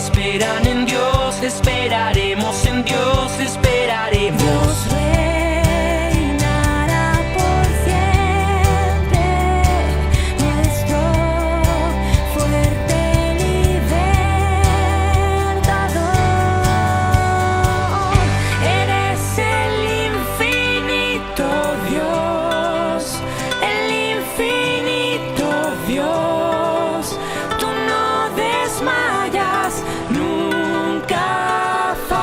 esperan en Dios, esperaremos en Dios, esperaremos. Dios reinará por siempre, nuestro fuerte libertador. Eres el infinito Dios, el infinito Dios. Tú no desmayas, nunca fallas.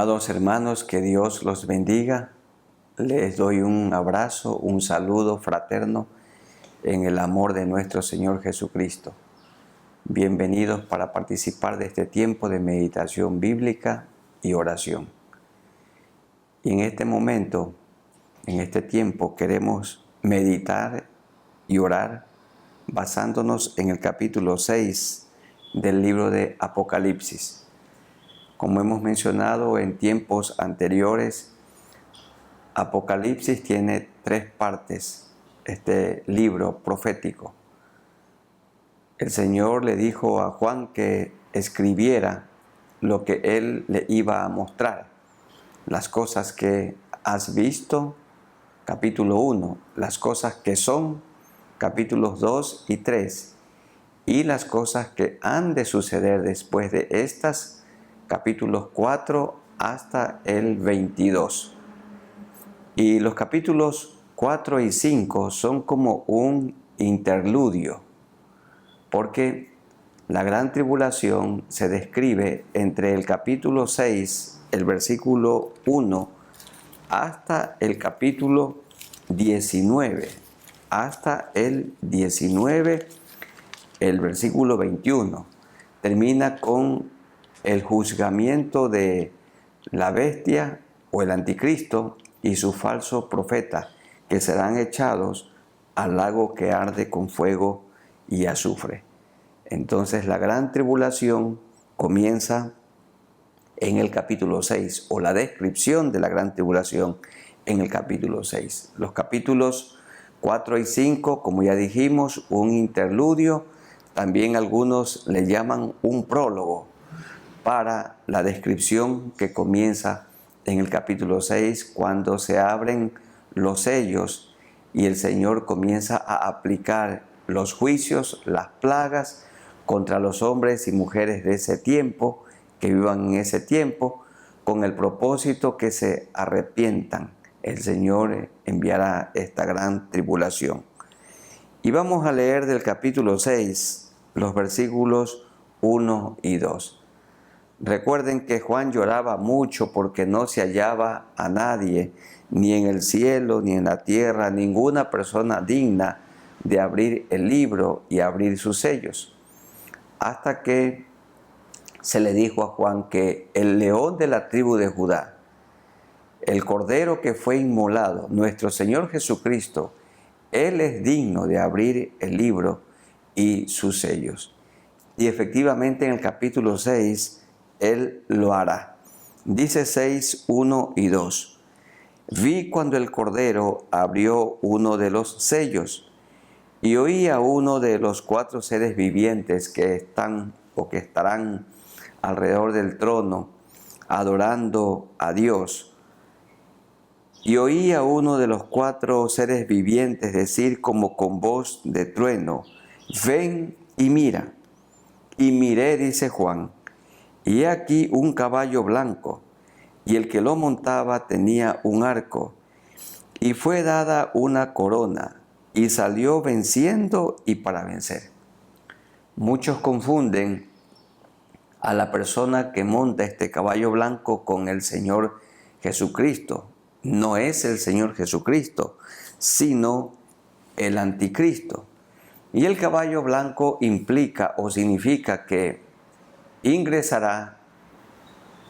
Amados hermanos, que Dios los bendiga. Les doy un abrazo, un saludo fraterno en el amor de nuestro Señor Jesucristo. Bienvenidos para participar de este tiempo de meditación bíblica y oración. Y en este momento, en este tiempo, queremos meditar y orar basándonos en el capítulo 6 del libro de Apocalipsis. Como hemos mencionado en tiempos anteriores, Apocalipsis tiene 3 partes, este libro profético. El Señor le dijo a Juan que escribiera lo que Él le iba a mostrar, las cosas que has visto, capítulo 1, las cosas que son, capítulos 2 y 3, y las cosas que han de suceder después de estas, capítulos 4 hasta el 22. Y los capítulos 4 y 5 son como un interludio, porque la gran tribulación se describe entre el capítulo 6, el versículo 1, hasta el capítulo 19, hasta el 19, el versículo 21. Termina con el juzgamiento de la bestia o el anticristo y su falso profeta, que serán echados al lago que arde con fuego y azufre. Entonces la gran tribulación comienza en el capítulo 6, o la descripción de la gran tribulación en el capítulo 6. Los capítulos 4 y 5, como ya dijimos, un interludio, también algunos le llaman un prólogo para la descripción que comienza en el capítulo 6, cuando se abren los sellos y el Señor comienza a aplicar los juicios, las plagas contra los hombres y mujeres de ese tiempo, que vivan en ese tiempo, con el propósito que se arrepientan. El Señor enviará esta gran tribulación. Y vamos a leer del capítulo 6, los versículos 1 y 2. Recuerden que Juan lloraba mucho porque no se hallaba a nadie, ni en el cielo, ni en la tierra, ninguna persona digna de abrir el libro y abrir sus sellos. Hasta que se le dijo a Juan que el león de la tribu de Judá, el cordero que fue inmolado, nuestro Señor Jesucristo, Él es digno de abrir el libro y sus sellos. Y efectivamente en el capítulo 6, Él lo hará. Dice 6, 1 y 2. Vi cuando el Cordero abrió uno de los sellos y oí a uno de los 4 seres vivientes que están o que estarán alrededor del trono adorando a Dios. Y oí a uno de los 4 seres vivientes decir como con voz de trueno: ven y mira. Y miré, dice Juan, y he aquí un caballo blanco, y el que lo montaba tenía un arco, y fue dada una corona, y salió venciendo y para vencer. Muchos confunden a la persona que monta este caballo blanco con el Señor Jesucristo. No es el Señor Jesucristo, sino el anticristo. Y el caballo blanco implica o significa que ingresará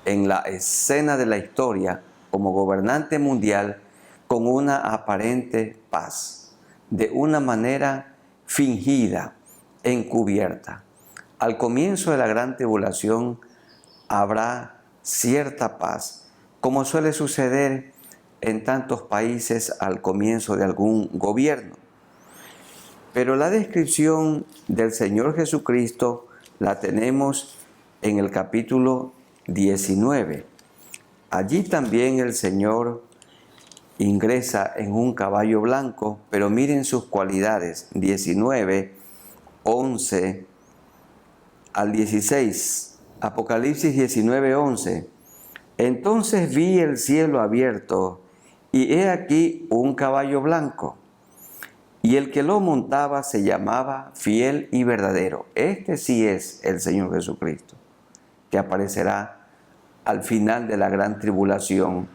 en la escena de la historia como gobernante mundial con una aparente paz, de una manera fingida, encubierta. Al comienzo de la gran tribulación habrá cierta paz, como suele suceder en tantos países al comienzo de algún gobierno. Pero la descripción del Señor Jesucristo la tenemos en el capítulo 19. Allí también el Señor ingresa en un caballo blanco, pero miren sus cualidades. 19, 11 al 16. Apocalipsis 19, 11. Entonces vi el cielo abierto, y he aquí un caballo blanco, y el que lo montaba se llamaba Fiel y Verdadero. Este sí es el Señor Jesucristo, que aparecerá al final de la gran tribulación,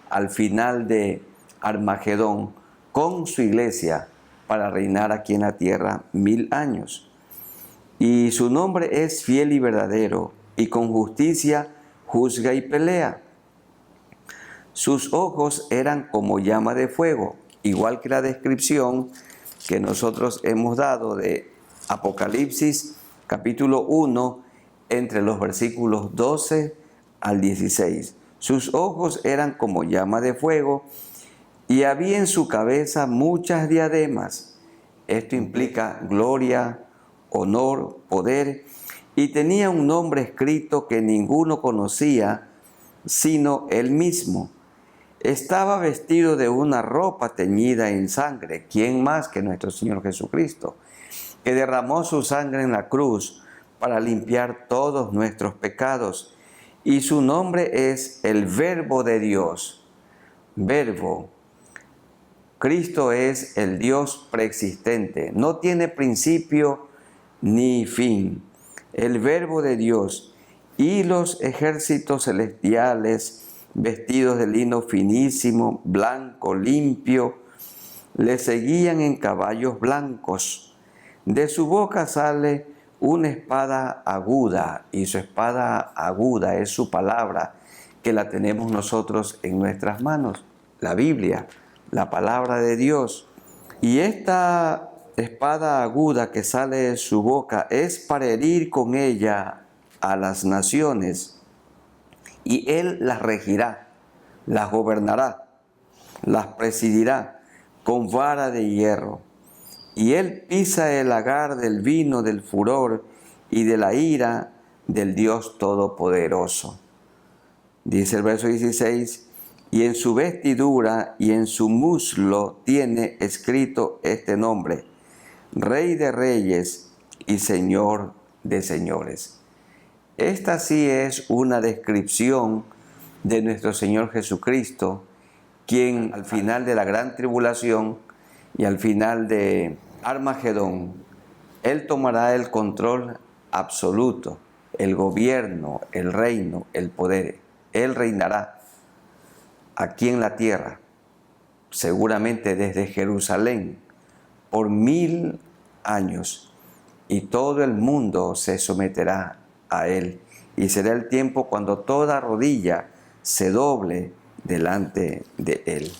al final de Armagedón, con su iglesia para reinar aquí en la tierra 1000 años. Y su nombre es fiel y verdadero, y con justicia juzga y pelea. Sus ojos eran como llama de fuego, igual que la descripción que nosotros hemos dado de Apocalipsis capítulo 1, entre los versículos 12 al 16. Sus ojos eran como llama de fuego, y había en su cabeza muchas diademas. Esto implica gloria, honor, poder, y tenía un nombre escrito que ninguno conocía, sino él mismo. Estaba vestido de una ropa teñida en sangre. ¿Quién más que nuestro Señor Jesucristo, que derramó su sangre en la cruz para limpiar todos nuestros pecados? Y su nombre es el Verbo de Dios. Verbo. Cristo es el Dios preexistente, no tiene principio ni fin. El Verbo de Dios. Y los ejércitos celestiales, vestidos de lino finísimo, blanco, limpio, le seguían en caballos blancos. De su boca sale una espada aguda, y su espada aguda es su palabra, que la tenemos nosotros en nuestras manos, la Biblia, la palabra de Dios. Y esta espada aguda que sale de su boca es para herir con ella a las naciones, y él las regirá, las gobernará, las presidirá con vara de hierro. Y él pisa el lagar del vino del furor y de la ira del Dios Todopoderoso. Dice el verso 16, y en su vestidura y en su muslo tiene escrito este nombre: Rey de Reyes y Señor de Señores. Esta sí es una descripción de nuestro Señor Jesucristo, quien al final de la gran tribulación y al final de Armagedón, Él tomará el control absoluto, el gobierno, el reino, el poder. Él reinará aquí en la tierra, seguramente desde Jerusalén, por 1000 años, y todo el mundo se someterá a Él, y será el tiempo cuando toda rodilla se doble delante de Él.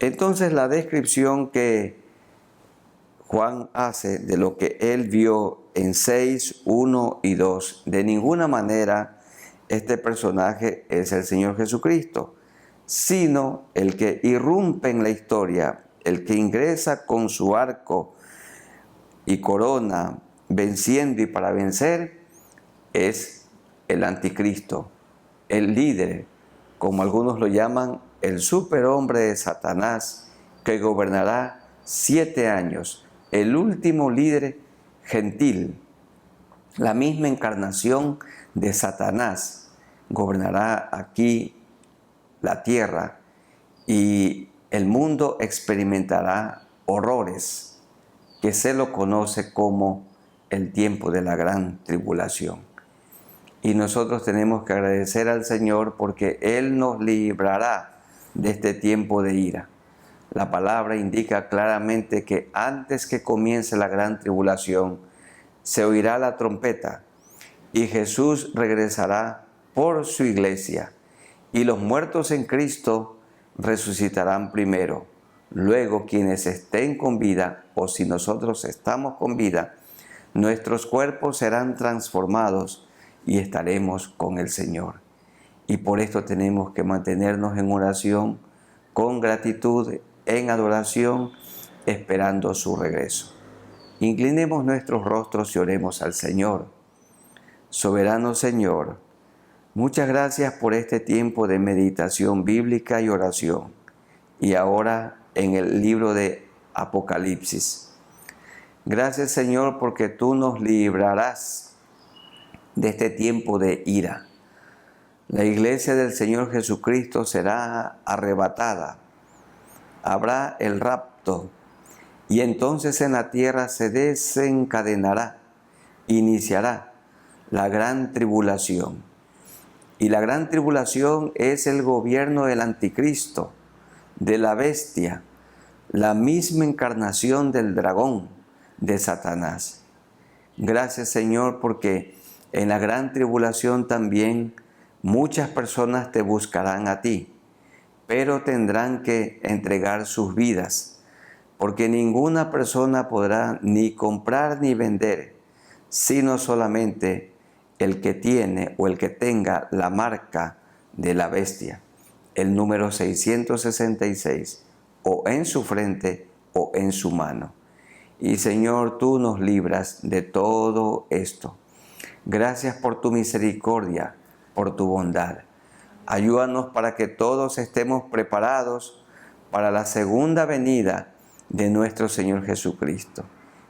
Entonces, la descripción que Juan hace de lo que él vio en 6, 1 y 2, de ninguna manera este personaje es el Señor Jesucristo, sino el que irrumpe en la historia, el que ingresa con su arco y corona, venciendo y para vencer, es el anticristo, el líder, como algunos lo llaman, el superhombre de Satanás, que gobernará 7 años, el último líder gentil, la misma encarnación de Satanás, gobernará aquí la tierra, y el mundo experimentará horrores, que se lo conoce como el tiempo de la gran tribulación. Y nosotros tenemos que agradecer al Señor porque Él nos librará de este tiempo de ira. La palabra indica claramente que antes que comience la gran tribulación, se oirá la trompeta y Jesús regresará por su iglesia, y los muertos en Cristo resucitarán primero. Luego, quienes estén con vida, o si nosotros estamos con vida, nuestros cuerpos serán transformados y estaremos con el Señor. Y por esto tenemos que mantenernos en oración, con gratitud, en adoración, esperando su regreso. Inclinemos nuestros rostros y oremos al Señor. Soberano Señor, muchas gracias por este tiempo de meditación bíblica y oración. Y ahora en el libro de Apocalipsis. Gracias, Señor, porque tú nos librarás de este tiempo de ira. La iglesia del Señor Jesucristo será arrebatada. Habrá el rapto, y entonces en la tierra se desencadenará, iniciará la gran tribulación. Y la gran tribulación es el gobierno del anticristo, de la bestia, la misma encarnación del dragón, de Satanás. Gracias, Señor, porque en la gran tribulación también muchas personas te buscarán a ti, pero tendrán que entregar sus vidas, porque ninguna persona podrá ni comprar ni vender, sino solamente el que tiene o el que tenga la marca de la bestia, el número 666, o en su frente o en su mano. Y Señor, tú nos libras de todo esto. Gracias por tu misericordia, por tu bondad. Ayúdanos para que todos estemos preparados para la segunda venida de nuestro Señor Jesucristo.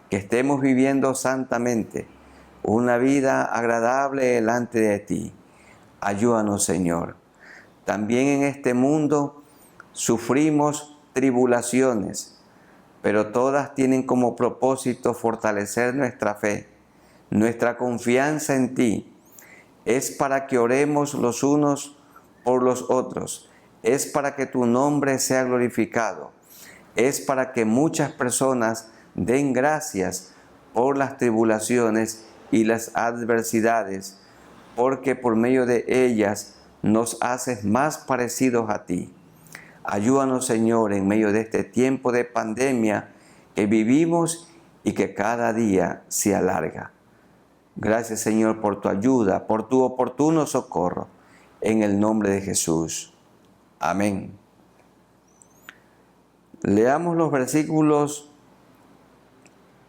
Que estemos viviendo santamente una vida agradable delante de ti. Ayúdanos, Señor. También en este mundo sufrimos tribulaciones, pero todas tienen como propósito fortalecer nuestra fe, nuestra confianza en ti. Es para que oremos los unos por los otros. Es para que tu nombre sea glorificado. Es para que muchas personas den gracias por las tribulaciones y las adversidades, porque por medio de ellas nos haces más parecidos a ti. Ayúdanos, Señor, en medio de este tiempo de pandemia que vivimos y que cada día se alarga. Gracias, Señor, por tu ayuda, por tu oportuno socorro, en el nombre de Jesús. Amén. Leamos los versículos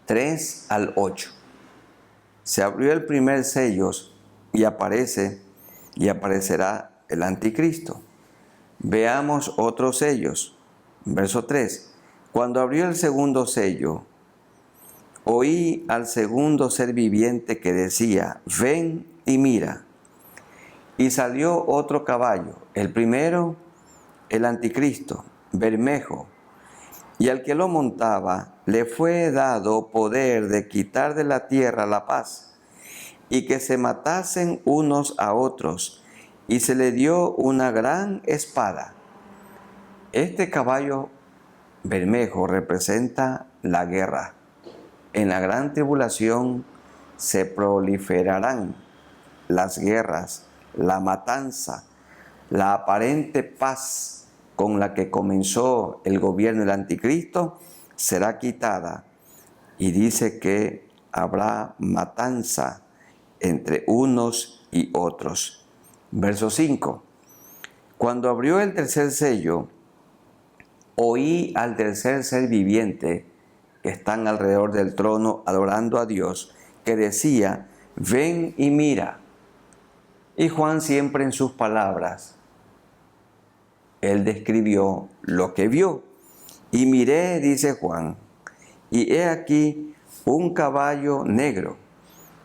3 al 8. Se abrió el primer sello y aparecerá el anticristo. Veamos otros sellos. Verso 3. Cuando abrió el segundo sello, oí al segundo ser viviente que decía: ven y mira. Y salió otro caballo, el primero, el anticristo, bermejo, y al que lo montaba le fue dado poder de quitar de la tierra la paz, y que se matasen unos a otros, y se le dio una gran espada. Este caballo bermejo representa la guerra. En la gran tribulación se proliferarán las guerras, la matanza, la aparente paz con la que comenzó el gobierno del anticristo será quitada, y dice que habrá matanza entre unos y otros. Verso 5. Cuando abrió el tercer sello, oí al tercer ser viviente que están alrededor del trono adorando a Dios, que decía: ven y mira. Y Juan, siempre en sus palabras, él describió lo que vio. Y miré, dice Juan, y he aquí un caballo negro,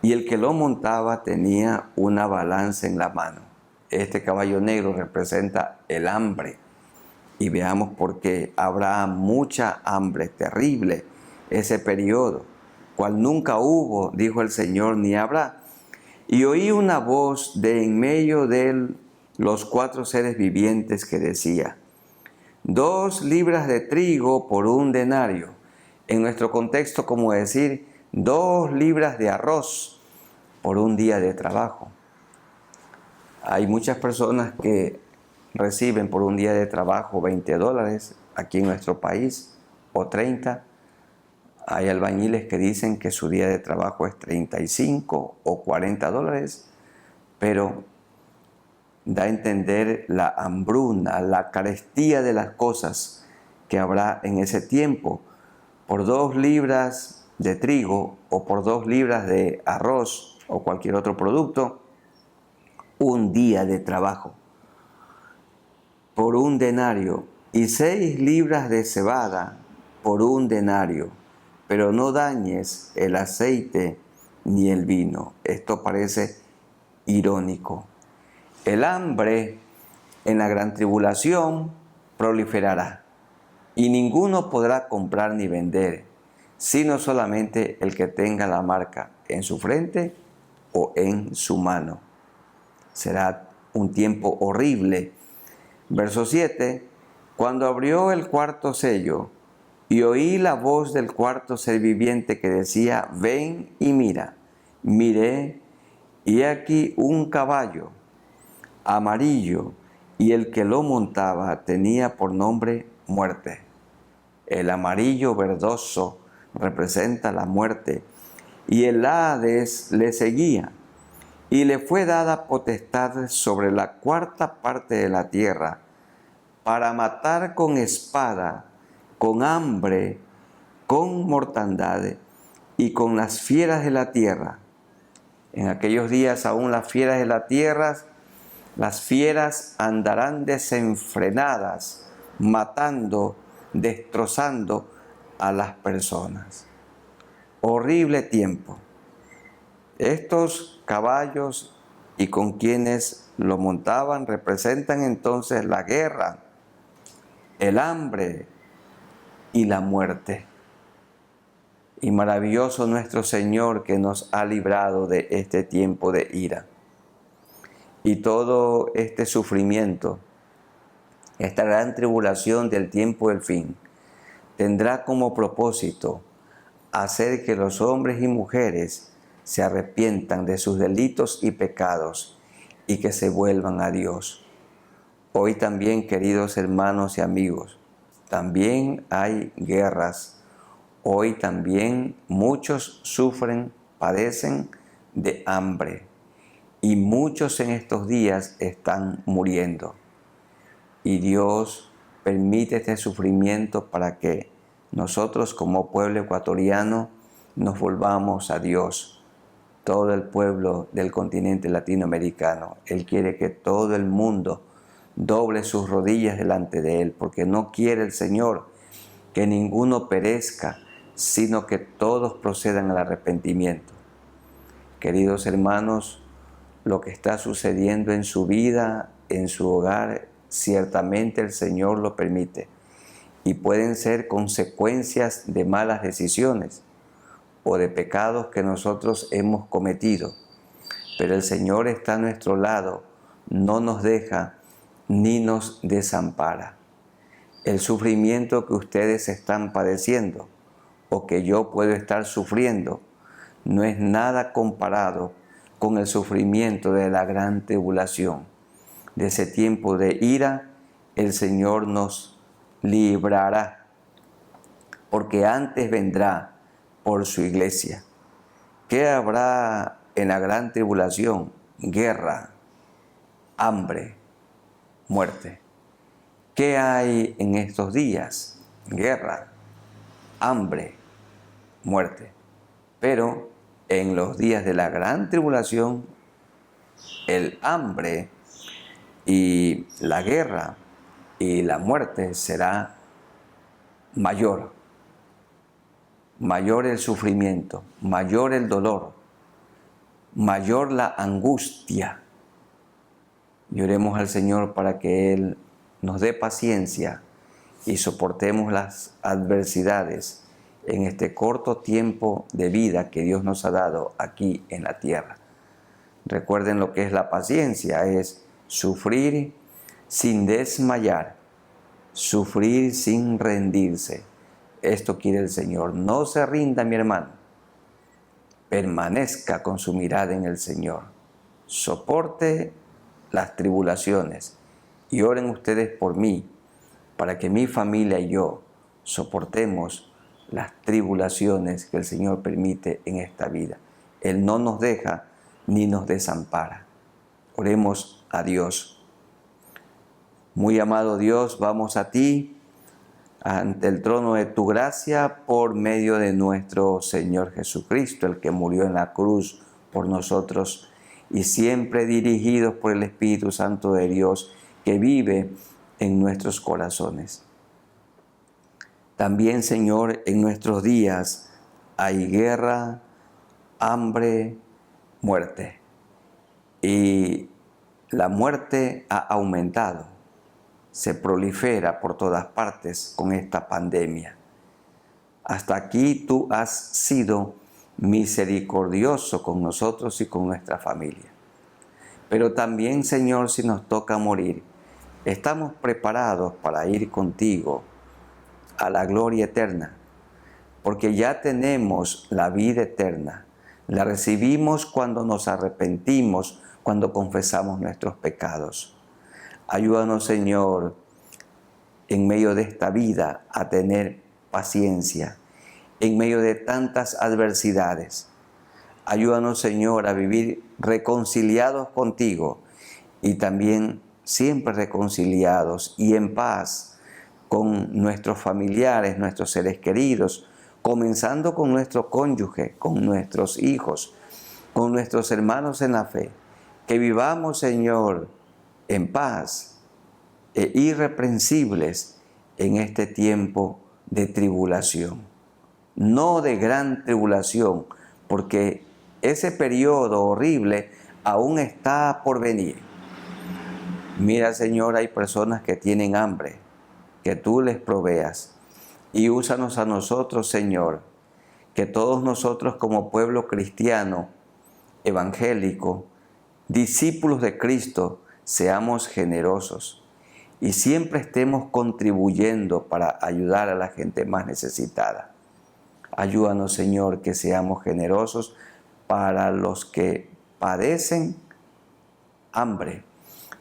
y el que lo montaba tenía una balanza en la mano. Este caballo negro representa el hambre. Y veamos por qué habrá mucha hambre, terrible ese periodo, cual nunca hubo, dijo el Señor, ni habrá. Y oí una voz de en medio de los cuatro seres vivientes que decía: 2 libras de trigo por un denario. En nuestro contexto, como decir 2 libras de arroz por un día de trabajo. Hay muchas personas que reciben por un día de trabajo $20 aquí en nuestro país, o 30. Hay albañiles que dicen que su día de trabajo es 35 o $40, pero da a entender la hambruna, la carestía de las cosas que habrá en ese tiempo. Por 2 libras de trigo o por 2 libras de arroz o cualquier otro producto, un día de trabajo. Por un denario, y 6 libras de cebada por un denario, pero no dañes el aceite ni el vino. Esto parece irónico. El hambre en la gran tribulación proliferará, y ninguno podrá comprar ni vender, sino solamente el que tenga la marca en su frente o en su mano. Será un tiempo horrible. Verso 7, cuando abrió el cuarto sello y oí la voz del cuarto ser viviente que decía, ven y mira. Miré y aquí un caballo amarillo y el que lo montaba tenía por nombre Muerte. El amarillo verdoso representa la muerte y el Hades le seguía. Y le fue dada potestad sobre la cuarta parte de la tierra para matar con espada, con hambre, con mortandad y con las fieras de la tierra. En aquellos días aún las fieras de la tierra, las fieras andarán desenfrenadas, matando, destrozando a las personas. Horrible tiempo. Estos caballos y con quienes lo montaban representan entonces la guerra, el hambre y la muerte. Y maravilloso nuestro Señor que nos ha librado de este tiempo de ira. Y todo este sufrimiento, esta gran tribulación del tiempo del fin, tendrá como propósito hacer que los hombres y mujeres se arrepientan de sus delitos y pecados y que se vuelvan a Dios. Hoy también, queridos hermanos y amigos, también hay guerras. Hoy también muchos sufren, padecen de hambre y muchos en estos días están muriendo. Y Dios permite este sufrimiento para que nosotros como pueblo ecuatoriano nos volvamos a Dios. Todo el pueblo del continente latinoamericano, Él quiere que todo el mundo doble sus rodillas delante de Él, porque no quiere el Señor que ninguno perezca, sino que todos procedan al arrepentimiento. Queridos hermanos, lo que está sucediendo en su vida, en su hogar, ciertamente el Señor lo permite y pueden ser consecuencias de malas decisiones o de pecados que nosotros hemos cometido. Pero el Señor está a nuestro lado, no nos deja ni nos desampara. El sufrimiento que ustedes están padeciendo o que yo puedo estar sufriendo no es nada comparado con el sufrimiento de la gran tribulación. De ese tiempo de ira, el Señor nos librará, porque antes vendrá por su iglesia. ¿Qué habrá en la gran tribulación? Guerra, hambre, muerte. ¿Qué hay en estos días? Guerra, hambre, muerte. Pero en los días de la gran tribulación, el hambre y la guerra y la muerte será mayor. Mayor el sufrimiento, mayor el dolor, mayor la angustia. Y oremos al Señor para que Él nos dé paciencia y soportemos las adversidades en este corto tiempo de vida que Dios nos ha dado aquí en la tierra. Recuerden lo que es la paciencia, es sufrir sin desmayar, sufrir sin rendirse. Esto quiere el Señor. No se rinda, mi hermano. Permanezca con su mirada en el Señor. Soporte las tribulaciones y oren ustedes por mí, para que mi familia y yo soportemos las tribulaciones que el Señor permite en esta vida. Él no nos deja ni nos desampara. Oremos a Dios. Muy amado Dios, vamos a ti, ante el trono de tu gracia, por medio de nuestro Señor Jesucristo, el que murió en la cruz por nosotros, y siempre dirigidos por el Espíritu Santo de Dios, que vive en nuestros corazones. También, Señor, en nuestros días hay guerra, hambre, muerte. Y la muerte ha aumentado, se prolifera por todas partes con esta pandemia. Hasta aquí tú has sido misericordioso con nosotros y con nuestra familia. Pero también, Señor, si nos toca morir, estamos preparados para ir contigo a la gloria eterna, porque ya tenemos la vida eterna. La recibimos cuando nos arrepentimos, cuando confesamos nuestros pecados. Ayúdanos, Señor, en medio de esta vida a tener paciencia, en medio de tantas adversidades. Ayúdanos, Señor, a vivir reconciliados contigo y también siempre reconciliados y en paz con nuestros familiares, nuestros seres queridos, comenzando con nuestro cónyuge, con nuestros hijos, con nuestros hermanos en la fe. Que vivamos, Señor, en paz e irreprensibles en este tiempo de tribulación. No de gran tribulación, porque ese periodo horrible aún está por venir. Mira, Señor, hay personas que tienen hambre, que tú les proveas. Y úsanos a nosotros, Señor, que todos nosotros como pueblo cristiano, evangélico, discípulos de Cristo, seamos generosos y siempre estemos contribuyendo para ayudar a la gente más necesitada. Ayúdanos, Señor, que seamos generosos para los que padecen hambre.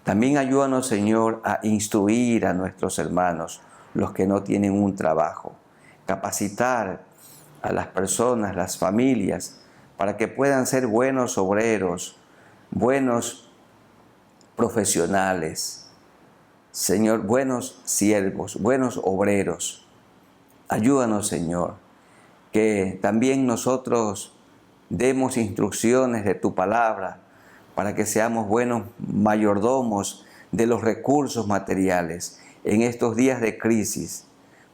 También ayúdanos, Señor, a instruir a nuestros hermanos, los que no tienen un trabajo. Capacitar a las personas, las familias, para que puedan ser buenos obreros, buenos profesionales. Señor, buenos siervos, buenos obreros. Ayúdanos, Señor, que también nosotros demos instrucciones de tu palabra para que seamos buenos mayordomos de los recursos materiales en estos días de crisis.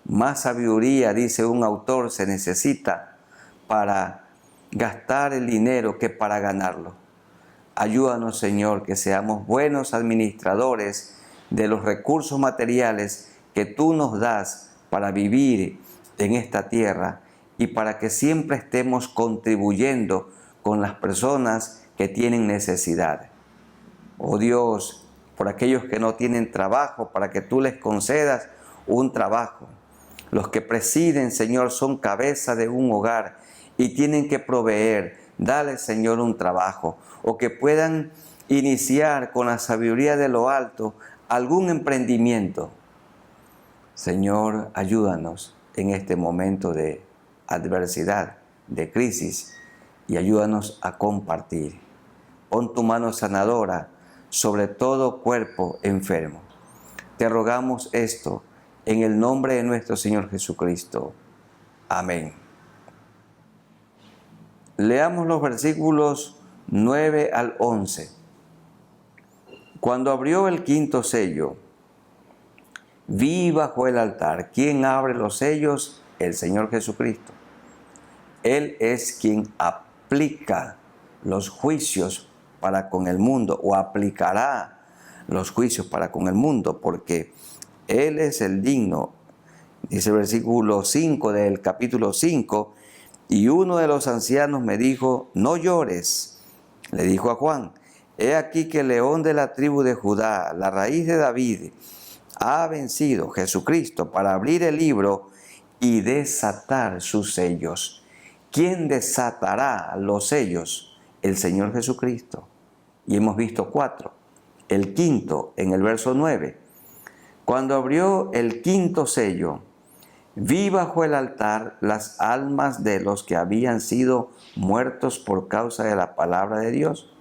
Más sabiduría, dice un autor, se necesita para gastar el dinero que para ganarlo. Ayúdanos, Señor, que seamos buenos administradores de los recursos materiales que tú nos das para vivir en esta tierra y para que siempre estemos contribuyendo con las personas que tienen necesidad. Oh Dios, por aquellos que no tienen trabajo, para que tú les concedas un trabajo. Los que presiden, Señor, son cabeza de un hogar y tienen que proveer. Dale, Señor, un trabajo, o que puedan iniciar con la sabiduría de lo alto algún emprendimiento. Señor, ayúdanos en este momento de adversidad, de crisis, y ayúdanos a compartir. Pon tu mano sanadora sobre todo cuerpo enfermo. Te rogamos esto en el nombre de nuestro Señor Jesucristo. Amén. Leamos los versículos 9 al 11. Cuando abrió el quinto sello, vi bajo el altar. ¿Quién abre los sellos? El Señor Jesucristo. Él es quien aplica los juicios para con el mundo, o aplicará los juicios para con el mundo, porque Él es el digno. Dice el versículo 5 del capítulo 5, y uno de los ancianos me dijo, no llores. Le dijo a Juan, he aquí que el león de la tribu de Judá, la raíz de David, ha vencido, Jesucristo, para abrir el libro y desatar sus sellos. ¿Quién desatará los sellos? El Señor Jesucristo. Y hemos visto 4. El quinto, en el verso 9. Cuando abrió el quinto sello, vi bajo el altar las almas de los que habían sido muertos por causa de la palabra de Dios.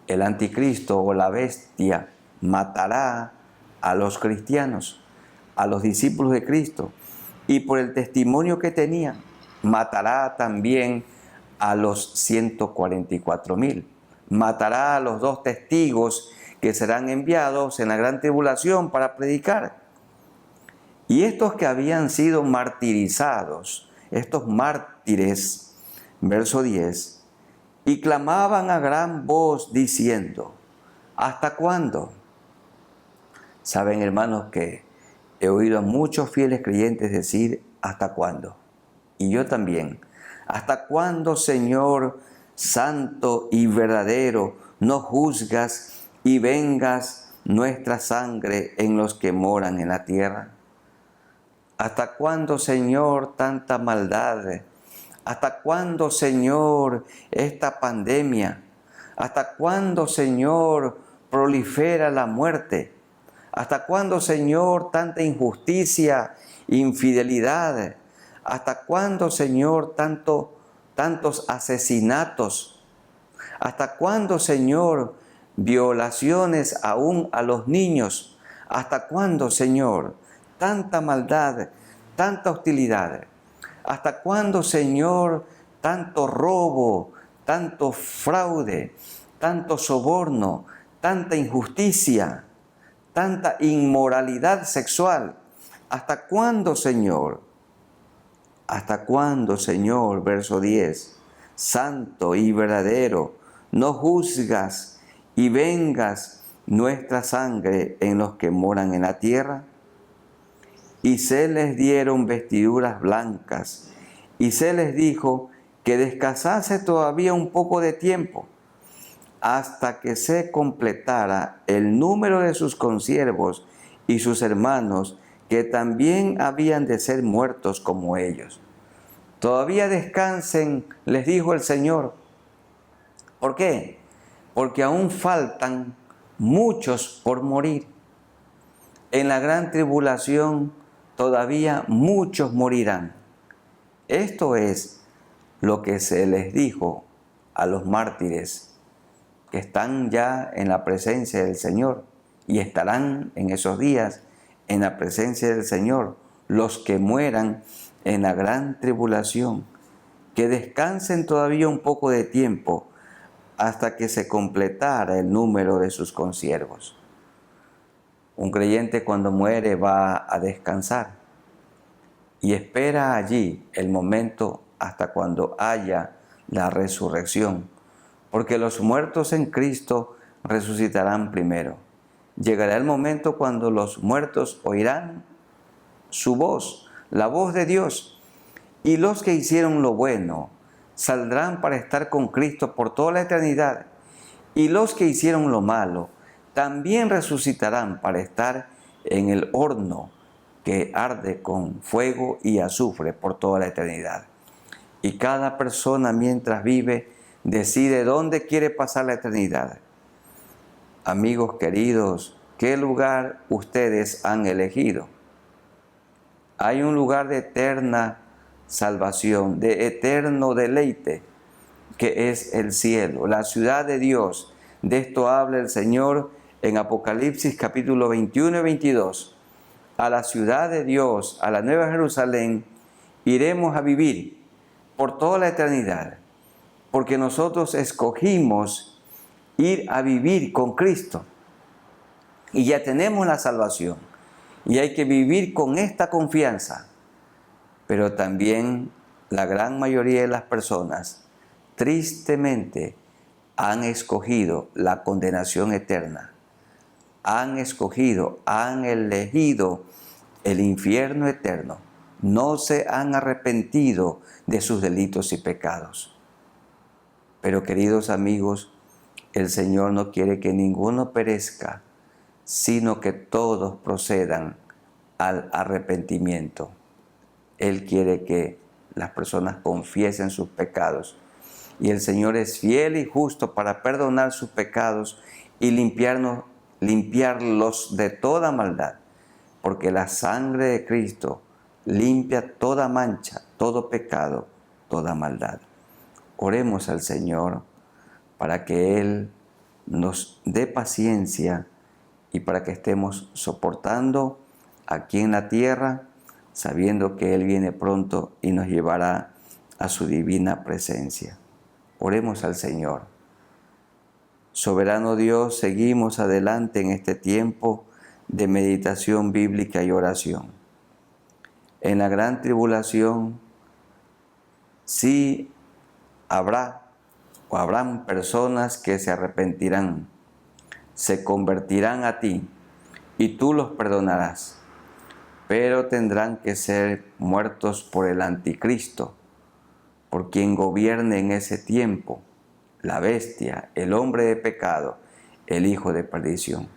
El anticristo o la bestia matará a los cristianos, a los discípulos de Cristo, y por el testimonio que tenían, matará también a los 144,000. Matará a los 2 testigos que serán enviados en la gran tribulación para predicar. Y estos que habían sido martirizados, estos mártires, verso 10, y clamaban a gran voz diciendo, ¿hasta cuándo? Saben, hermanos, que he oído a muchos fieles creyentes decir, ¿hasta cuándo? Y yo también. ¿Hasta cuándo, Señor santo y verdadero, no juzgas y vengas nuestra sangre en los que moran en la tierra? ¿Hasta cuándo, Señor, tanta maldad? ¿Hasta cuándo, Señor, esta pandemia? ¿Hasta cuándo, Señor, prolifera la muerte? ¿Hasta cuándo, Señor, tanta injusticia, infidelidad? ¿Hasta cuándo, Señor, tantos asesinatos? ¿Hasta cuándo, Señor, violaciones aún a los niños? ¿Hasta cuándo, Señor, tanta maldad, tanta hostilidad? ¿Hasta cuándo, Señor, tanto robo, tanto fraude, tanto soborno, tanta injusticia, tanta inmoralidad sexual? ¿Hasta cuándo, Señor? ¿Hasta cuándo, Señor? Verso 10. Santo y verdadero, no juzgas y vengas nuestra sangre en los que moran en la tierra. Y se les dieron vestiduras blancas, y se les dijo que descansase todavía un poco de tiempo, hasta que se completara el número de sus consiervos y sus hermanos, que también habían de ser muertos como ellos. Todavía descansen, les dijo el Señor. ¿Por qué? Porque aún faltan muchos por morir. En la gran tribulación todavía muchos morirán. Esto es lo que se les dijo a los mártires que están ya en la presencia del Señor y estarán en esos días en la presencia del Señor, los que mueran en la gran tribulación, que descansen todavía un poco de tiempo hasta que se completara el número de sus consiervos. Un creyente cuando muere va a descansar y espera allí el momento hasta cuando haya la resurrección, porque los muertos en Cristo resucitarán primero. Llegará el momento cuando los muertos oirán su voz, la voz de Dios, y los que hicieron lo bueno saldrán para estar con Cristo por toda la eternidad, y los que hicieron lo malo también resucitarán para estar en el horno que arde con fuego y azufre por toda la eternidad. Y cada persona mientras vive decide dónde quiere pasar la eternidad. Amigos queridos, ¿qué lugar ustedes han elegido? Hay un lugar de eterna salvación, de eterno deleite, que es el cielo, la ciudad de Dios. De esto habla el Señor en Apocalipsis capítulo 21 y 22. A la ciudad de Dios, a la Nueva Jerusalén, iremos a vivir por toda la eternidad, porque nosotros escogimos ir a vivir con Cristo y ya tenemos la salvación y hay que vivir con esta confianza. Pero también la gran mayoría de las personas tristemente han escogido la condenación eterna, han elegido el infierno eterno, no se han arrepentido de sus delitos y pecados. Pero queridos amigos, el Señor no quiere que ninguno perezca, sino que todos procedan al arrepentimiento. Él quiere que las personas confiesen sus pecados. Y el Señor es fiel y justo para perdonar sus pecados y limpiarlos de toda maldad. Porque la sangre de Cristo limpia toda mancha, todo pecado, toda maldad. Oremos al Señor para que Él nos dé paciencia y para que estemos soportando aquí en la tierra, sabiendo que Él viene pronto y nos llevará a su divina presencia. Oremos al Señor. Soberano Dios, seguimos adelante en este tiempo de meditación bíblica y oración. En la gran tribulación, sí habrán personas que se arrepentirán, se convertirán a ti y tú los perdonarás, pero tendrán que ser muertos por el anticristo, por quien gobierne en ese tiempo, la bestia, el hombre de pecado, el hijo de perdición.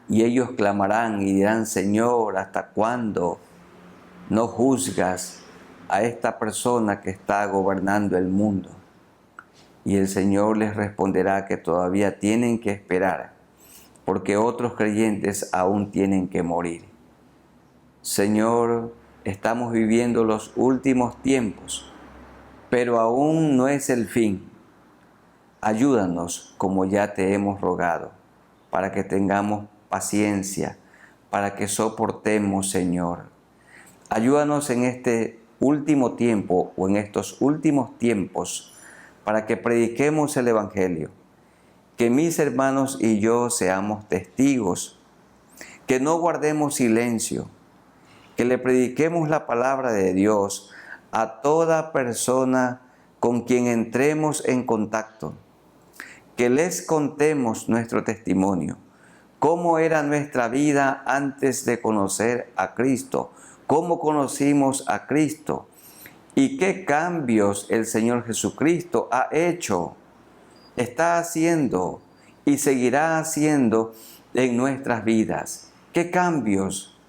Y ellos clamarán y dirán: Señor, ¿hasta cuándo no juzgas a esta persona que está gobernando el mundo? Y el Señor les responderá que todavía tienen que esperar, porque otros creyentes aún tienen que morir. Señor, estamos viviendo los últimos tiempos, pero aún no es el fin. Ayúdanos, como ya te hemos rogado, para que tengamos paciencia, para que soportemos, Señor. Ayúdanos en este último tiempo o en estos últimos tiempos para que prediquemos el Evangelio. Que mis hermanos y yo seamos testigos, que no guardemos silencio, que le prediquemos la palabra de Dios a toda persona con quien entremos en contacto, que les contemos nuestro testimonio, cómo era nuestra vida antes de conocer a Cristo, cómo conocimos a Cristo y qué cambios el Señor Jesucristo ha hecho, está haciendo y seguirá haciendo en nuestras vidas. ¿Qué cambios?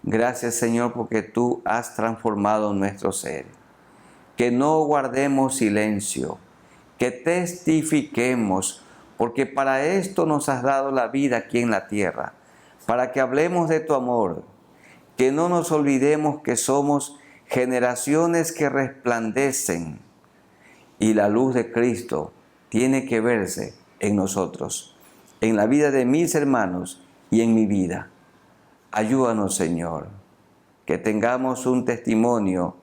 Gracias, Señor, porque tú has transformado nuestro ser. Que no guardemos silencio, que testifiquemos, porque para esto nos has dado la vida aquí en la tierra, para que hablemos de tu amor, que no nos olvidemos que somos generaciones que resplandecen y la luz de Cristo tiene que verse en nosotros, en la vida de mis hermanos y en mi vida. Ayúdanos, Señor, que tengamos un testimonio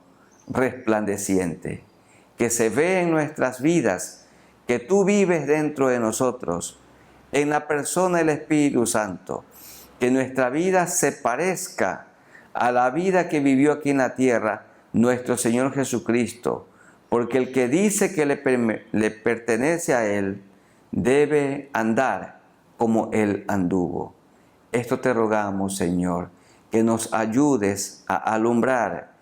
resplandeciente, que se ve en nuestras vidas, que tú vives dentro de nosotros, en la persona del Espíritu Santo, que nuestra vida se parezca a la vida que vivió aquí en la tierra nuestro Señor Jesucristo, porque el que dice que le pertenece a Él, debe andar como Él anduvo. Esto te rogamos, Señor, que nos ayudes a alumbrar,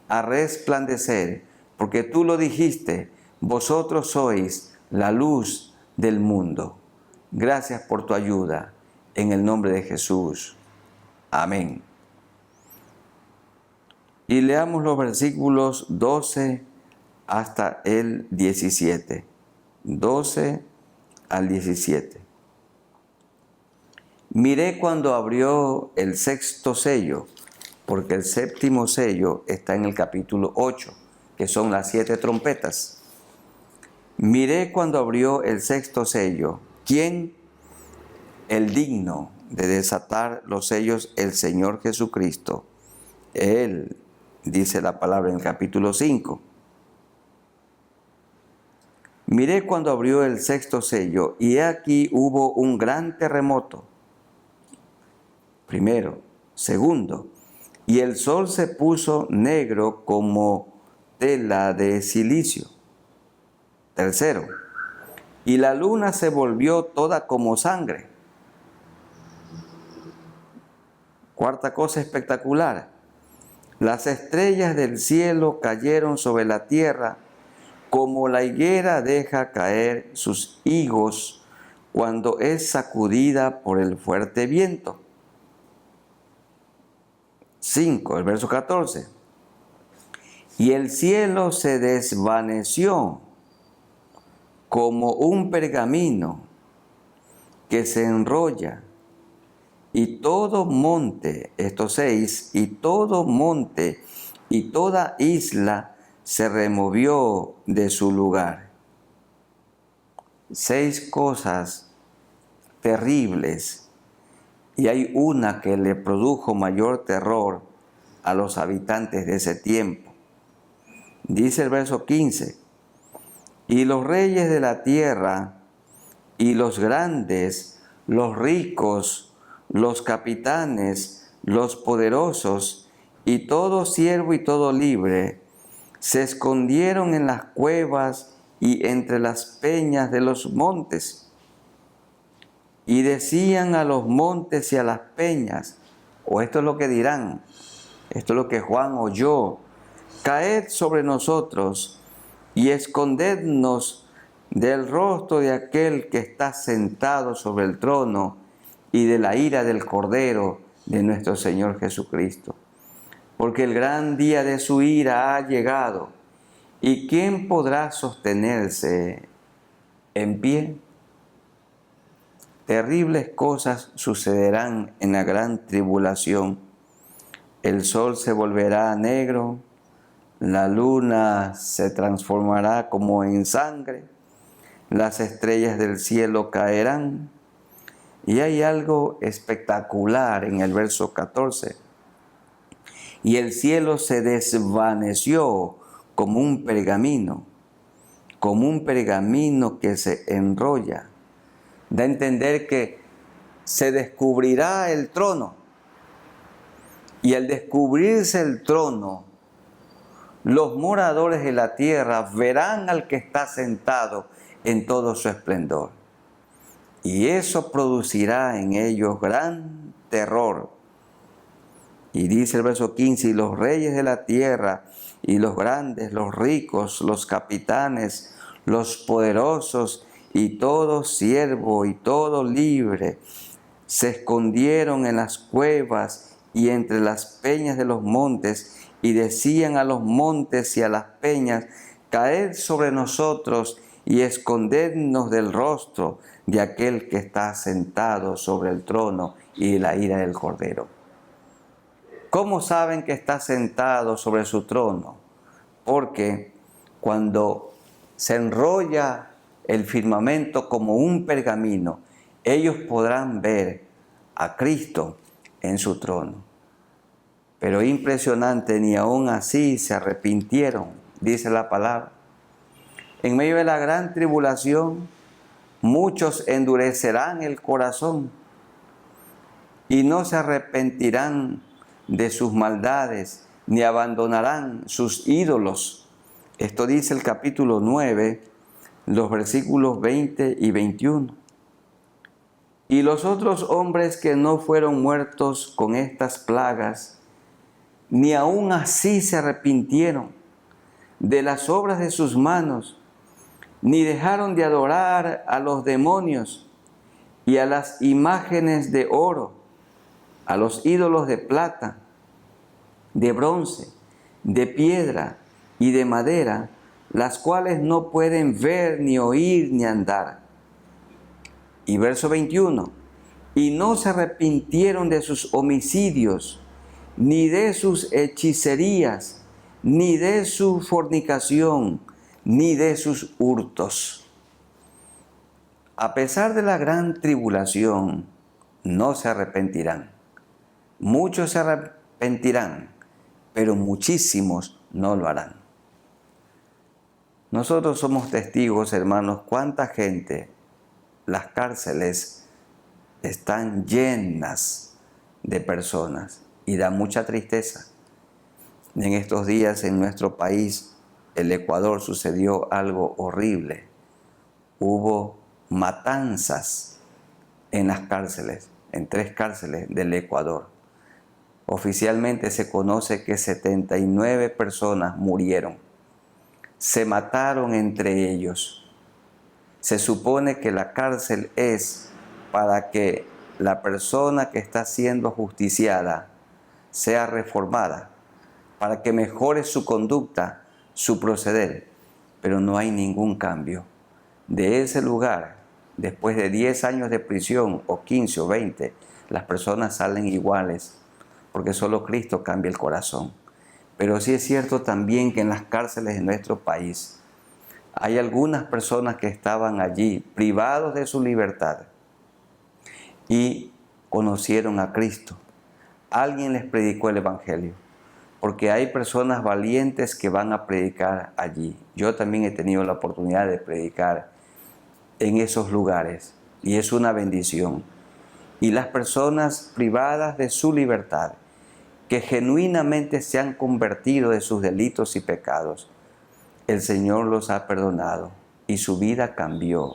a resplandecer, porque tú lo dijiste, vosotros sois la luz del mundo. Gracias por tu ayuda, en el nombre de Jesús. Amén. Y leamos los versículos 12 hasta el 17. 12 al 17. Miré cuando abrió el sexto sello, porque el séptimo sello está en el capítulo 8, que son las 7 trompetas. Miré cuando abrió el sexto sello. ¿Quién? El digno de desatar los sellos, el Señor Jesucristo. Él, dice la palabra en el capítulo 5. Miré cuando abrió el sexto sello, y aquí hubo un gran terremoto. Primero. Segundo, y el sol se puso negro como tela de silicio. Tercero, y la luna se volvió toda como sangre. Cuarta cosa espectacular, las estrellas del cielo cayeron sobre la tierra como la higuera deja caer sus higos cuando es sacudida por el fuerte viento. 5, el verso 14. Y el cielo se desvaneció como un pergamino que se enrolla, y todo monte, estos 6, y todo monte y toda isla se removió de su lugar. 6 cosas terribles, y hay una que le produjo mayor terror a los habitantes de ese tiempo. Dice el verso 15, y los reyes de la tierra, y los grandes, los ricos, los capitanes, los poderosos, y todo siervo y todo libre, se escondieron en las cuevas y entre las peñas de los montes. Y decían a los montes y a las peñas, o esto es lo que dirán, esto es lo que Juan oyó: caed sobre nosotros y escondednos del rostro de aquel que está sentado sobre el trono y de la ira del Cordero de nuestro Señor Jesucristo. Porque el gran día de su ira ha llegado, ¿y quién podrá sostenerse en pie? Terribles cosas sucederán en la gran tribulación. El sol se volverá negro, la luna se transformará como en sangre, las estrellas del cielo caerán. Y hay algo espectacular en el verso 14. Y el cielo se desvaneció como un pergamino que se enrolla. Da a entender que se descubrirá el trono. Y al descubrirse el trono, los moradores de la tierra verán al que está sentado en todo su esplendor. Y eso producirá en ellos gran terror. Y dice el verso 15, y los reyes de la tierra, y los grandes, los ricos, los capitanes, los poderosos, y todo siervo y todo libre, se escondieron en las cuevas y entre las peñas de los montes, y decían a los montes y a las peñas, caed sobre nosotros y escondednos del rostro de aquel que está sentado sobre el trono y de la ira del Cordero. ¿Cómo saben que está sentado sobre su trono? Porque cuando se enrolla el firmamento como un pergamino, ellos podrán ver a Cristo en su trono. Pero impresionante, ni aún así se arrepintieron, dice la palabra. En medio de la gran tribulación, muchos endurecerán el corazón y no se arrepentirán de sus maldades, ni abandonarán sus ídolos. Esto dice el capítulo 9, los versículos 20 y 21. Y los otros hombres que no fueron muertos con estas plagas, ni aún así se arrepintieron de las obras de sus manos, ni dejaron de adorar a los demonios y a las imágenes de oro, a los ídolos de plata, de bronce, de piedra y de madera, las cuales no pueden ver, ni oír, ni andar. Y verso 21, y no se arrepintieron de sus homicidios, ni de sus hechicerías, ni de su fornicación, ni de sus hurtos. A pesar de la gran tribulación, no se arrepentirán. Muchos se arrepentirán, pero muchísimos no lo harán. Nosotros somos testigos, hermanos, cuánta gente, las cárceles están llenas de personas y da mucha tristeza. En estos días en nuestro país, el Ecuador, sucedió algo horrible. Hubo matanzas en las cárceles, en 3 cárceles del Ecuador. Oficialmente se conoce que 79 personas murieron. Se mataron entre ellos. Se supone que la cárcel es para que la persona que está siendo ajusticiada sea reformada, para que mejore su conducta, su proceder, pero no hay ningún cambio. De ese lugar, después de 10 años de prisión, o 15 o 20, las personas salen iguales, porque solo Cristo cambia el corazón. Pero sí es cierto también que en las cárceles de nuestro país hay algunas personas que estaban allí privados de su libertad y conocieron a Cristo. Alguien les predicó el Evangelio, porque hay personas valientes que van a predicar allí. Yo también he tenido la oportunidad de predicar en esos lugares y es una bendición. Y las personas privadas de su libertad, que genuinamente se han convertido de sus delitos y pecados, el Señor los ha perdonado y su vida cambió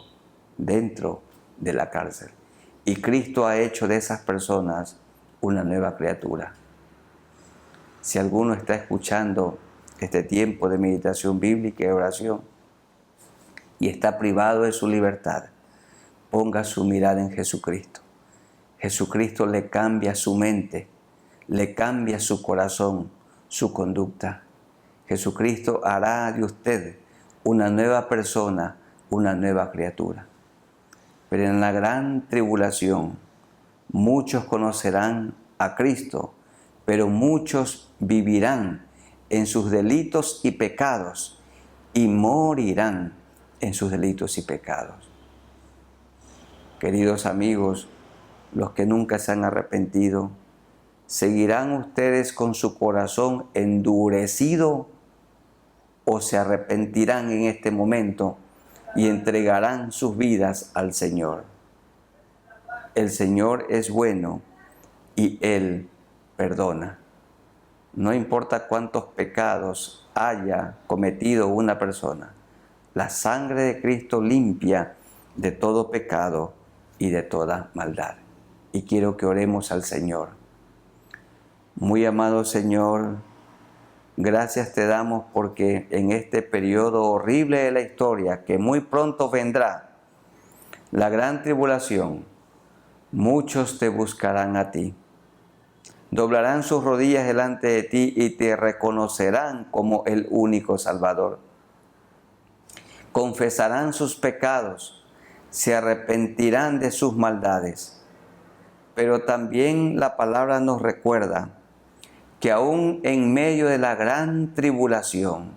dentro de la cárcel. Y Cristo ha hecho de esas personas una nueva criatura. Si alguno está escuchando este tiempo de meditación bíblica y oración y está privado de su libertad, ponga su mirada en Jesucristo. Jesucristo le cambia su mente, le cambia su corazón, su conducta. Jesucristo hará de usted una nueva persona, una nueva criatura. Pero en la gran tribulación, muchos conocerán a Cristo, pero muchos vivirán en sus delitos y pecados y morirán en sus delitos y pecados. Queridos amigos, los que nunca se han arrepentido, ¿seguirán ustedes con su corazón endurecido o se arrepentirán en este momento y entregarán sus vidas al Señor? El Señor es bueno y Él perdona. No importa cuántos pecados haya cometido una persona, la sangre de Cristo limpia de todo pecado y de toda maldad. Y quiero que oremos al Señor. Muy amado Señor, gracias te damos porque en este periodo horrible de la historia, que muy pronto vendrá, la gran tribulación, muchos te buscarán a ti. Doblarán sus rodillas delante de ti y te reconocerán como el único Salvador. Confesarán sus pecados, se arrepentirán de sus maldades. Pero también la palabra nos recuerda que aún en medio de la gran tribulación,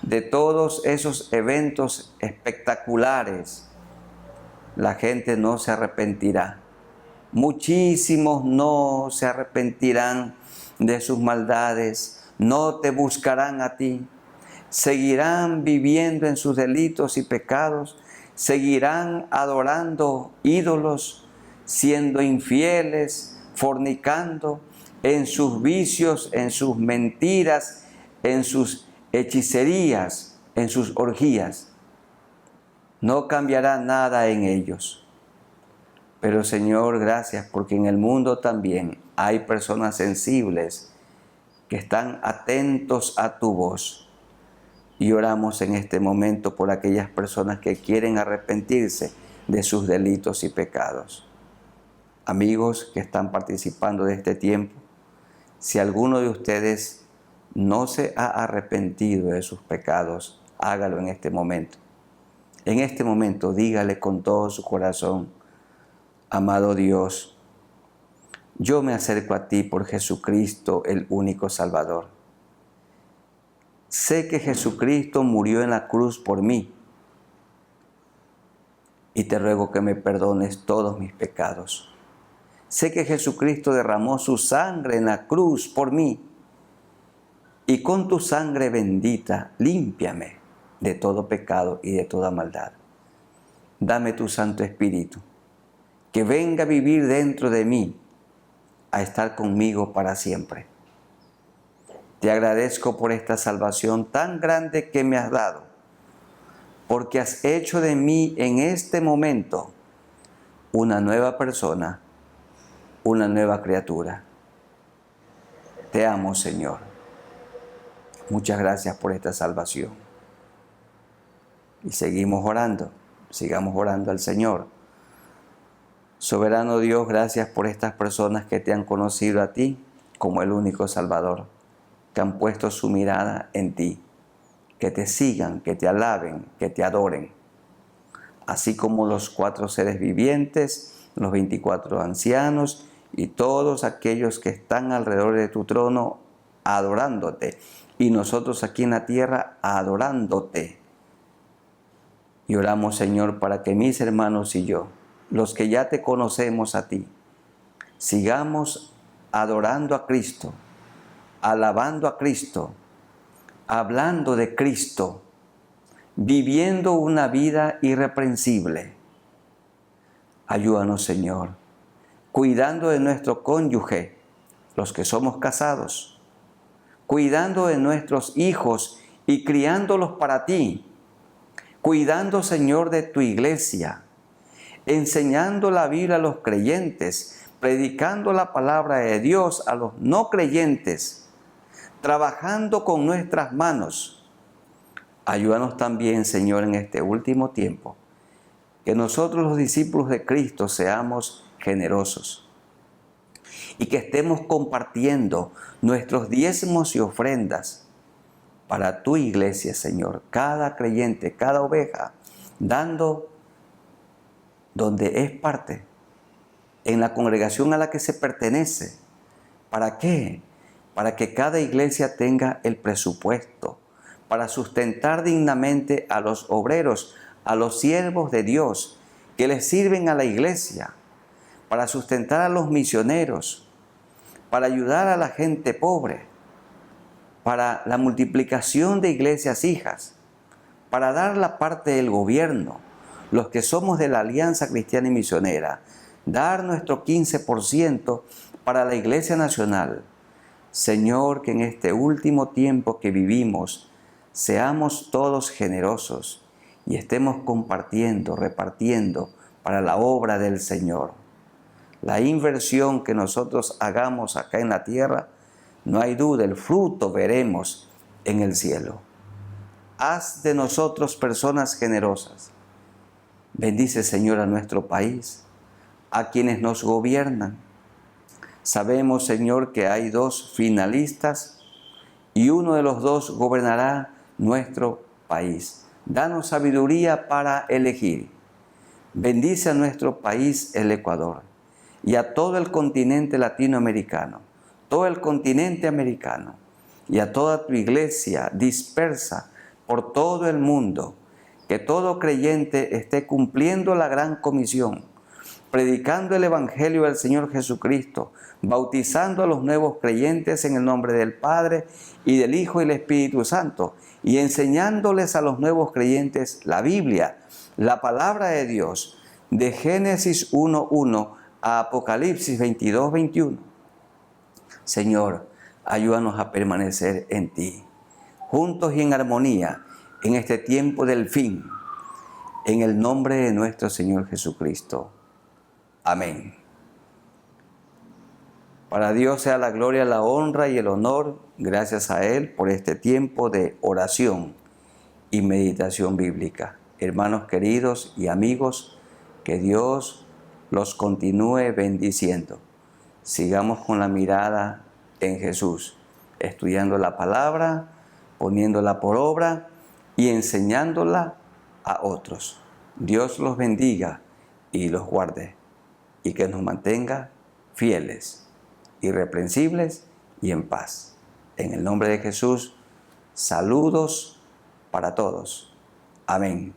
de todos esos eventos espectaculares, la gente no se arrepentirá. Muchísimos no se arrepentirán de sus maldades, no te buscarán a ti, seguirán viviendo en sus delitos y pecados, seguirán adorando ídolos, siendo infieles, fornicando, en sus vicios, en sus mentiras, en sus hechicerías, en sus orgías. No cambiará nada en ellos. Pero Señor, gracias porque en el mundo también hay personas sensibles que están atentos a tu voz. Y oramos en este momento por aquellas personas que quieren arrepentirse de sus delitos y pecados. Amigos que están participando de este tiempo, si alguno de ustedes no se ha arrepentido de sus pecados, hágalo en este momento. En este momento dígale con todo su corazón: amado Dios, yo me acerco a ti por Jesucristo, el único Salvador. Sé que Jesucristo murió en la cruz por mí y te ruego que me perdones todos mis pecados. Sé que Jesucristo derramó su sangre en la cruz por mí y con tu sangre bendita límpiame de todo pecado y de toda maldad. Dame tu Santo Espíritu, que venga a vivir dentro de mí, a estar conmigo para siempre. Te agradezco por esta salvación tan grande que me has dado, porque has hecho de mí en este momento una nueva persona, una nueva criatura. Te amo, Señor. Muchas gracias por esta salvación. Y seguimos orando, sigamos orando al Señor. Soberano Dios, gracias por estas personas que te han conocido a ti como el único Salvador, que han puesto su mirada en ti, que te sigan, que te alaben, que te adoren. Así como los 4 seres vivientes, los 24 ancianos y todos aquellos que están alrededor de tu trono adorándote, y nosotros aquí en la tierra adorándote. Y oramos, Señor, para que mis hermanos y yo, los que ya te conocemos a ti, sigamos adorando a Cristo, alabando a Cristo, hablando de Cristo, viviendo una vida irreprensible. Ayúdanos, Señor, cuidando de nuestro cónyuge, los que somos casados, cuidando de nuestros hijos y criándolos para ti, cuidando, Señor, de tu iglesia, enseñando la Biblia a los creyentes, predicando la palabra de Dios a los no creyentes, trabajando con nuestras manos, Ayúdanos también, Señor, en este último tiempo, que nosotros los discípulos de Cristo seamos generosos y que estemos compartiendo nuestros diezmos y ofrendas para tu iglesia, Señor. Cada creyente, cada oveja, dando donde es parte, en la congregación a la que se pertenece. ¿Para qué? Para que cada iglesia tenga el presupuesto para sustentar dignamente a los obreros, a los siervos de Dios que les sirven a la iglesia, para sustentar a los misioneros, para ayudar a la gente pobre, para la multiplicación de iglesias hijas, para dar la parte del gobierno, los que somos de la Alianza Cristiana y Misionera, dar nuestro 15% para la Iglesia Nacional. Señor, que en este último tiempo que vivimos, seamos todos generosos y estemos compartiendo, repartiendo para la obra del Señor. La inversión que nosotros hagamos acá en la tierra, no hay duda, el fruto veremos en el cielo. Haz de nosotros personas generosas. Bendice, Señor, a nuestro país, a quienes nos gobiernan. Sabemos, Señor, que hay 2 finalistas y uno de los 2 gobernará nuestro país. Danos sabiduría para elegir. Bendice a nuestro país, el Ecuador, y a todo el continente latinoamericano, todo el continente americano, y a toda tu iglesia dispersa por todo el mundo. Que todo creyente esté cumpliendo la gran comisión, predicando el Evangelio del Señor Jesucristo, bautizando a los nuevos creyentes en el nombre del Padre y del Hijo y del Espíritu Santo, y enseñándoles a los nuevos creyentes la Biblia, la palabra de Dios, de Génesis 1:1 a Apocalipsis 22:21. Señor, ayúdanos a permanecer en ti, juntos y en armonía, en este tiempo del fin, en el nombre de nuestro Señor Jesucristo. Amén. Para Dios sea la gloria, la honra y el honor, gracias a Él por este tiempo de oración y meditación bíblica. Hermanos queridos y amigos, que Dios los continúe bendiciendo. Sigamos con la mirada en Jesús, estudiando la palabra, poniéndola por obra y enseñándola a otros. Dios los bendiga y los guarde, y que nos mantenga fieles, irreprensibles y en paz. En el nombre de Jesús, saludos para todos. Amén.